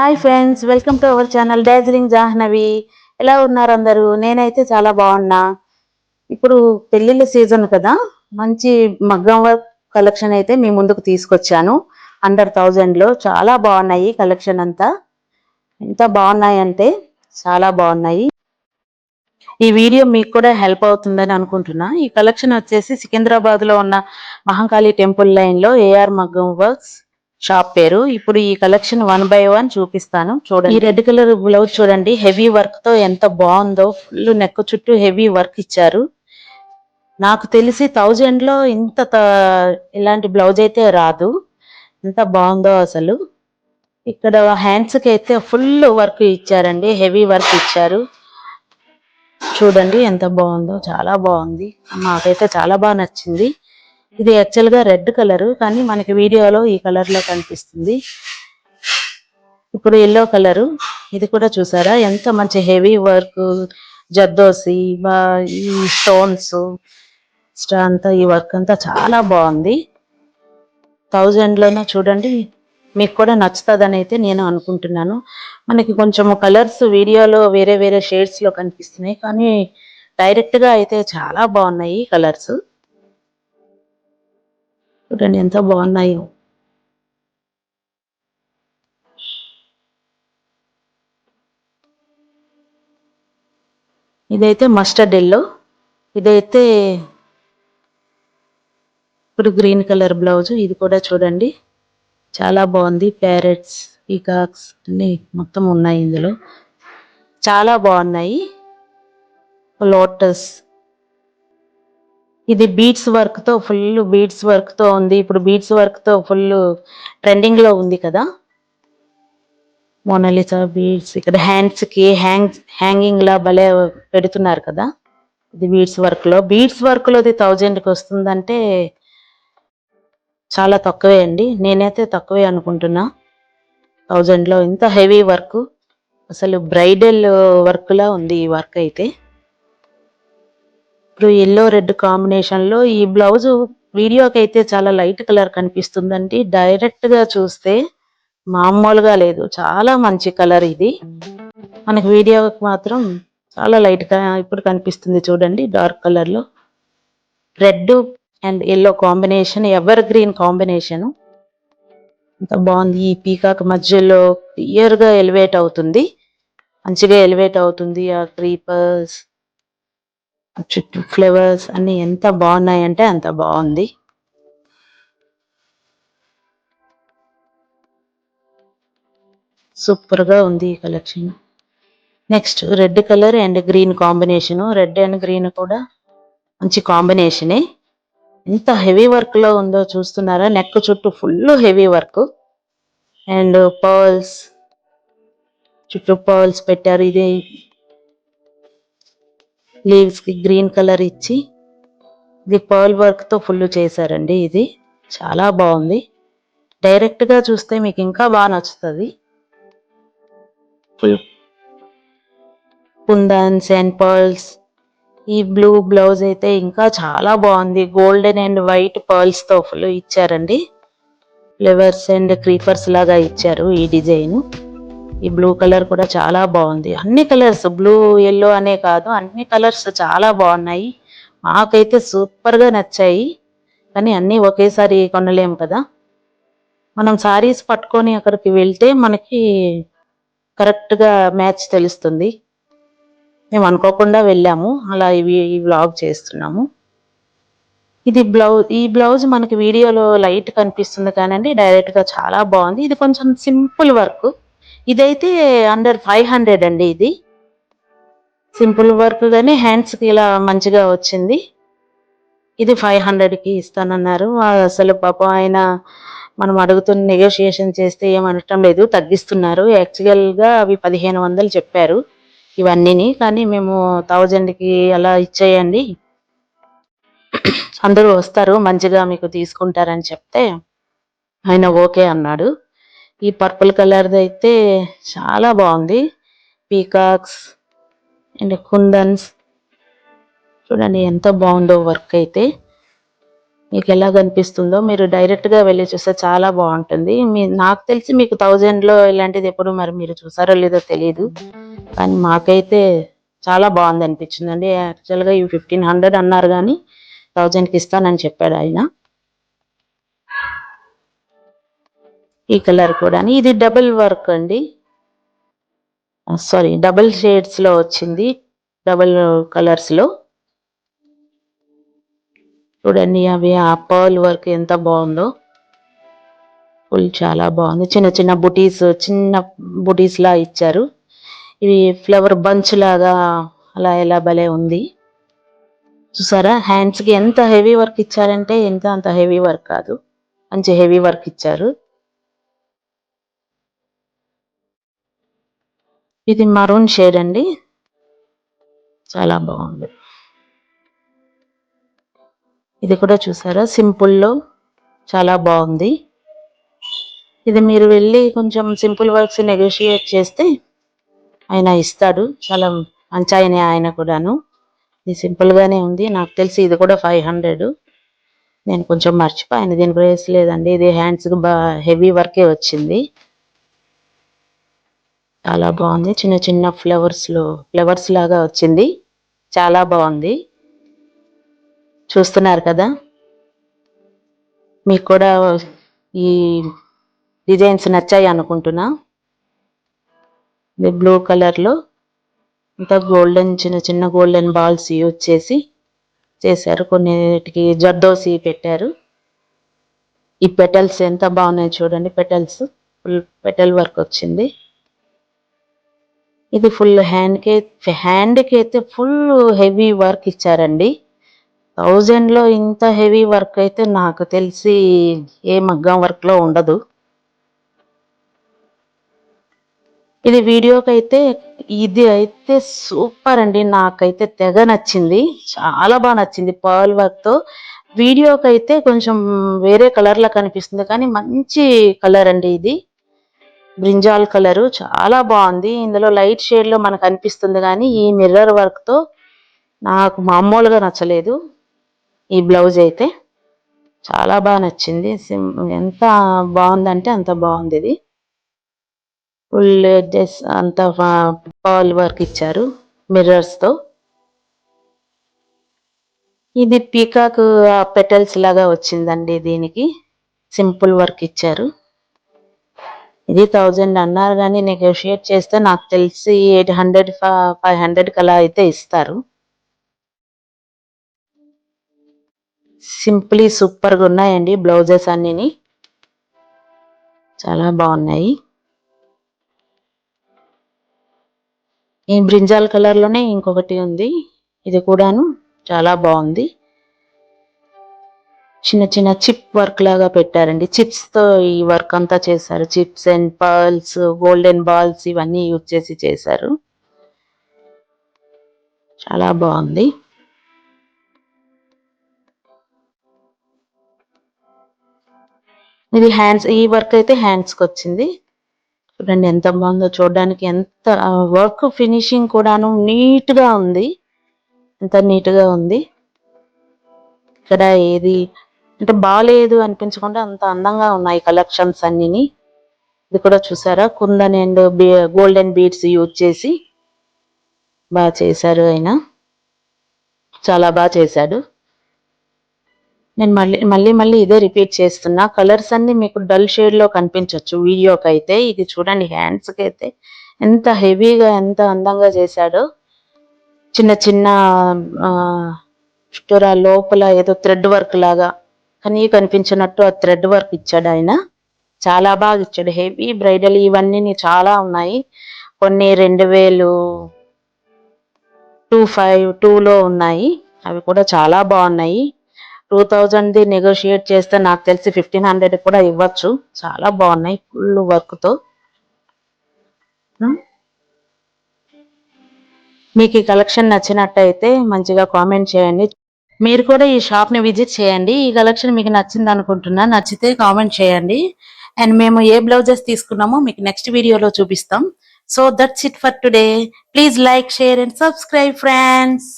Hi friends, welcome to our channel Darjeeling Jahnavi. ఎలా ఉన్నారు అందరూ? నేనైతే చాలా బాగున్నా. ఇప్పుడు పెళ్ళిళ్ళ సీజన్ కదా, మంచి మగ్గం వర్క్ కలెక్షన్ అయితే మీ ముందుకు తీసుకొచ్చాను. అండర్ 1000లో చాలా బాగున్నాయి. కలెక్షన్ అంతా ఎంత బాగున్నాయి అంటే చాలా బాగున్నాయి. ఈ వీడియో మీకు కూడా హెల్ప్ అవుతుందని అనుకుంటున్నా. ఈ కలెక్షన్ వచ్చేసి సికింద్రాబాద్ లో ఉన్న మహంకాళి టెంపుల్ లైన్ లో ఏఆర్ మగ్గం వర్క్స్ షాప్ పేరు. ఇప్పుడు ఈ కలెక్షన్ 1 బై 1 చూపిస్తాను చూడండి. ఈ రెడ్ కలర్ బ్లౌజ్ చూడండి, హెవీ వర్క్ తో ఎంత బాగుందో. ఫుల్ నెక్ చుట్టూ హెవీ వర్క్ ఇచ్చారు. నాకు తెలిసి 1000లో ఇలాంటి బ్లౌజ్ అయితే రాదు. ఎంత బాగుందో అసలు. ఇక్కడ హ్యాండ్స్ కి అయితే ఫుల్ వర్క్ ఇచ్చారండి, హెవీ వర్క్ ఇచ్చారు. చూడండి ఎంత బాగుందో, చాలా బాగుంది. నాకైతే చాలా బాగా నచ్చింది. ఇది యాక్చువల్ గా రెడ్ కలర్, కానీ మనకి వీడియోలో ఈ కలర్ లో కనిపిస్తుంది. ఇప్పుడు ఎల్లో కలరు, ఇది కూడా చూసారా ఎంత మంచి హెవీ వర్క్. జర్దోసి ఈ స్టోన్స్ అంతా, ఈ వర్క్ అంతా చాలా బాగుంది. 1000లోనే చూడండి. మీకు కూడా నచ్చుతుందని అయితే నేను అనుకుంటున్నాను. మనకి కొంచెం కలర్స్ వీడియోలో వేరే వేరే షేడ్స్ లో కనిపిస్తున్నాయి, కానీ డైరెక్ట్ గా అయితే చాలా బాగున్నాయి కలర్స్. చూడండి ఎంత బాగున్నాయో. ఇదైతే మస్టర్డ్ ఎల్లో, ఇదైతే ఇప్పుడు గ్రీన్ కలర్ బ్లౌజ్. ఇది కూడా చూడండి చాలా బాగుంది. ప్యారెట్స్, పీకాక్స్ అన్ని మొత్తం ఉన్నాయి ఇందులో, చాలా బాగున్నాయి. లోటస్, ఇది బీడ్స్ వర్క్ తో, ఫుల్ బీడ్స్ వర్క్ తో ఉంది. ఇప్పుడు బీడ్స్ వర్క్ తో ఫుల్ ట్రెండింగ్ లో ఉంది కదా మోనాలిసా బీడ్స్. ఇక్కడ హ్యాండ్స్ కి హ్యాంగింగ్ లా భలే పెడుతున్నారు కదా. ఇది బీడ్స్ వర్క్ లో, బీడ్స్ వర్క్ లోది 1000కి వస్తుందంటే చాలా తక్కువే అండి. నేనైతే తక్కువే అనుకుంటున్నా. 1000లో ఇంత హెవీ వర్క్, అసలు బ్రైడల్ వర్క్ లా ఉంది ఈ వర్క్ అయితే. ఇప్పుడు ఎల్లో రెడ్ కాంబినేషన్ లో ఈ బ్లౌజ్ వీడియోకి అయితే చాలా లైట్ కలర్ కనిపిస్తుందండి. డైరెక్ట్ గా చూస్తే మామూలుగా లేదు, చాలా మంచి కలర్ ఇది. మనకి వీడియోకి మాత్రం చాలా లైట్ గా ఇప్పుడు కనిపిస్తుంది. చూడండి డార్క్ కలర్ లో red and yellow combination, ever green combination. ఎంత బాగుంది. ఈ పీకాక్ మధ్యలో క్లియర్ గా ఎలివేట్ అవుతుంది, మంచిగా ఎలివేట్ అవుతుంది. ఆ క్రీపర్స్ చుట్టూ ఫ్లవర్స్ అన్ని ఎంత బాగున్నాయంటే అంత బాగుంది. సూపర్ గా ఉంది ఈ collection. Next red colour and green combination. Red and green కూడా మంచి కాంబినేషనే. ఎంత హెవీ వర్క్ లో ఉందో చూస్తున్నారా. నెక్ చుట్టూ full heavy work and pearls, చుట్టూ పర్ల్స్ పెట్టారు. ఇది లీవ్స్ కి గ్రీన్ కలర్ ఇచ్చి, ఇది పర్ల్ వర్క్ తో ఫుల్ చేశారండి. ఇది చాలా బాగుంది. డైరెక్ట్ గా చూస్తే మీకు ఇంకా బాగా నచ్చుతుంది. Full kundans and pearls. ఈ బ్లూ బ్లౌజ్ అయితే ఇంకా చాలా బాగుంది. గోల్డెన్ అండ్ వైట్ పర్ల్స్ తో ఫుల్ ఇచ్చారండి. ఫ్లవర్స్ అండ్ క్రీపర్స్ లాగా ఇచ్చారు ఈ డిజైన్. ఈ బ్లూ కలర్ కూడా చాలా బాగుంది. అన్ని కలర్స్, బ్లూ ఎల్లో అనే కాదు, అన్ని కలర్స్ చాలా బాగున్నాయి. మాకైతే సూపర్ గా నచ్చాయి. కానీ అన్నీ ఒకేసారి కొనలేము కదా. మనం సారీస్ పట్టుకొని అక్కడికి వెళ్తే మనకి కరెక్ట్ గా మ్యాచ్ తెలుస్తుంది. మేము అనుకోకుండా వెళ్ళాము, అలా ఈ వ్లాగ్ చేస్తున్నాము. ఈ బ్లౌజ్ మనకి వీడియోలో లైట్ కనిపిస్తుంది కానండి డైరెక్ట్ గా చాలా బాగుంది. ఇది కొంచెం సింపుల్ వర్క్. ఇదైతే అండర్ 500 అండి. ఇది సింపుల్ వర్క్ గానీ హ్యాండ్స్ కి ఇలా మంచిగా వచ్చింది. ఇది 500కి ఇస్తానన్నారు. అసలు పాపం ఆయన మనం అడుగుతున్న నెగోషియేషన్ చేస్తే ఏమనటం లేదు, తగ్గిస్తున్నారు. యాక్చువల్ గా అవి 1500 చెప్పారు ఇవన్నీని, కానీ మేము 1000కి అలా ఇచ్చేయండి, అందరూ వస్తారు మంచిగా మీకు తీసుకుంటారని చెప్తే ఆయన ఓకే అన్నాడు. ఈ పర్పుల్ కలర్ది అయితే చాలా బాగుంది. పీకాక్స్ అండ్ కుందన్స్ చూడండి ఎంత బాగుందో వర్క్ అయితే. మీకు ఎలా కనిపిస్తుందో మీరు డైరెక్ట్గా వెళ్ళి చూస్తే చాలా బాగుంటుంది. నాకు తెలిసి మీకు 1000లో ఇలాంటిది ఎప్పుడు మరి మీరు చూసారో లేదో తెలియదు, కానీ మాకైతే చాలా బాగుంది అనిపించిందండి. యాక్చువల్గా ఇవి 1500 అన్నారు, కానీ 1000కి ఇస్తానని చెప్పాడు ఆయన. ఈ కలర్ కూడా ఇది డబుల్ వర్క్ అండి, సారీ డబుల్ షేడ్స్ లో వచ్చింది, డబుల్ కలర్స్ లో. చూడండి అవి ఆ పర్ల్ వర్క్ ఎంత బాగుందో, ఫుల్ చాలా బాగుంది. చిన్న చిన్న బుటీస్ లా ఇచ్చారు. ఇవి ఫ్లవర్ బంచ్ లాగా అలా ఎలా భలే ఉంది. చూసారా హ్యాండ్స్ కి ఎంత హెవీ వర్క్ ఇచ్చారంటే, అంత హెవీ వర్క్ కాదు, మంచి హెవీ వర్క్ ఇచ్చారు. ఇది మరూన్ షేడ్ అండి, చాలా బాగుంది. ఇది కూడా చూసారా సింపుల్లో చాలా బాగుంది. ఇది మీరు వెళ్ళి కొంచెం సింపుల్ వర్క్స్ నెగోషియేట్ చేస్తే ఆయన ఇస్తాడు. చాలా మంచి ఆయన కూడాను. ఇది సింపుల్ గానే ఉంది. నాకు తెలిసి ఇది కూడా 500. నేను కొంచెం మర్చిపోయాను, దీని ప్రైస్ లేదండి. ఇది హ్యాండ్స్ కి హెవీ వర్కే వచ్చింది, చాలా బాగుంది. చిన్న చిన్న ఫ్లవర్స్ లాగా వచ్చింది, చాలా బాగుంది. చూస్తున్నారు కదా, మీకు కూడా ఈ డిజైన్స్ నచ్చాయి అనుకుంటున్నా. ఇది బ్లూ కలర్ లో ఇంకా చిన్న చిన్న గోల్డెన్ బాల్స్ యూజ్ చేశారు. కొన్నిటికి జర్దోసి పెట్టారు. ఈ పెటల్స్ ఎంత బాగున్నాయి చూడండి, ఫుల్ పెటల్ వర్క్ వచ్చింది. ఇది ఫుల్ హ్యాండ్కి అయితే ఫుల్ హెవీ వర్క్ ఇచ్చారండి. 1000లో ఇంత హెవీ వర్క్ అయితే నాకు తెలిసి ఏ మగ్గం వర్క్ లో ఉండదు. ఇది ఇది అయితే సూపర్ అండి, నాకైతే తెగ నచ్చింది, చాలా బాగా నచ్చింది. పర్ల్ వర్క్ తో వీడియోకి అయితే కొంచెం వేరే కలర్ లా కనిపిస్తుంది, కానీ మంచి కలర్ అండి. ఇది బ్రింజాల్ కలరు, చాలా బాగుంది. ఇందులో లైట్ షేడ్ లో మనకు అనిపిస్తుంది, కానీ ఈ మిర్రర్ వర్క్ తో నాకు మామూలుగా నచ్చలేదు. ఈ బ్లౌజ్ అయితే చాలా బాగా నచ్చింది. ఎంత బాగుందంటే అంత బాగుంది. ఇది ఫుల్ డ్రెస్ అంతా పర్ల్ వర్క్ ఇచ్చారు మిర్రర్స్ తో. ఇది పీకాక్ పెటల్స్ లాగా వచ్చిందండి, దీనికి సింపుల్ వర్క్ ఇచ్చారు. ఇది 1000 అన్నారు, కానీ నెగోషియేట్ చేస్తే నాకు తెలిసి 800 500 కలా అయితే ఇస్తారు. సింప్లీ సూపర్ గా ఉన్నాయండి బ్లౌజెస్ అన్నిని, చాలా బాగున్నాయి. ఈ బ్రింజాల్ కలర్ లోనే ఇంకొకటి ఉంది, ఇది కూడాను చాలా బాగుంది. చిన్న చిన్న చిప్ వర్క్ లాగా పెట్టారండి, చిప్స్ తో ఈ వర్క్ అంతా చేశారు. Chips and pearls, golden balls ఇవన్నీ యూజ్ చేశారు. చాలా బాగుంది. ఇది ఈ వర్క్ అయితే హ్యాండ్స్ కి వచ్చింది. చూడండి ఎంత బాగుందో, చూడడానికి ఎంత వర్క్ ఫినిషింగ్ కూడాను నీట్ గా ఉంది, ఎంత నీట్ గా ఉంది. ఇక్కడ ఏది అంటే బాగాలేదు అనిపించకుండా అంత అందంగా ఉన్నాయి కలెక్షన్స్ అన్నిని. ఇది కూడా చూసారా, kundan and golden beads use చేసి బాగా చేశారు ఆయన, చాలా బాగా చేశాడు. నేను మళ్ళీ ఇదే రిపీట్ చేస్తున్నా. కలర్స్ అన్ని మీకు డల్ షేడ్ లో కనిపించవచ్చు వీడియోకి అయితే. ఇది చూడండి హ్యాండ్స్ కి అయితే ఎంత హెవీగా ఎంత అందంగా చేశాడో. చిన్న చిన్న లోపల ఏదో థ్రెడ్ వర్క్ లాగా కనిపించినట్టు ఆ థ్రెడ్ వర్క్ ఇచ్చాడు ఆయన, చాలా బాగా ఇచ్చాడు. హెవీ బ్రైడల్ ఇవన్నీ చాలా ఉన్నాయి. కొన్ని 2025 ఉన్నాయి, అవి కూడా చాలా బాగున్నాయి. 2000 నెగోషియేట్ చేస్తే నాకు తెలిసి 1500 కూడా ఇవ్వచ్చు. చాలా బాగున్నాయి ఫుల్ వర్క్ తో. మీకు ఈ కలెక్షన్ నచ్చినట్టయితే మంచిగా కామెంట్ చేయండి. మీరు కూడా ఈ షాప్ ని విజిట్ చేయండి. ఈ కలెక్షన్ మీకు నచ్చింది అనుకుంటున్నా, నచ్చితే కామెంట్ చేయండి. అండ్ మేము ఏ బ్లౌజెస్ తీసుకున్నామో మీకు నెక్స్ట్ వీడియోలో చూపిస్తాం. So that's it for today. Please like, share and subscribe friends.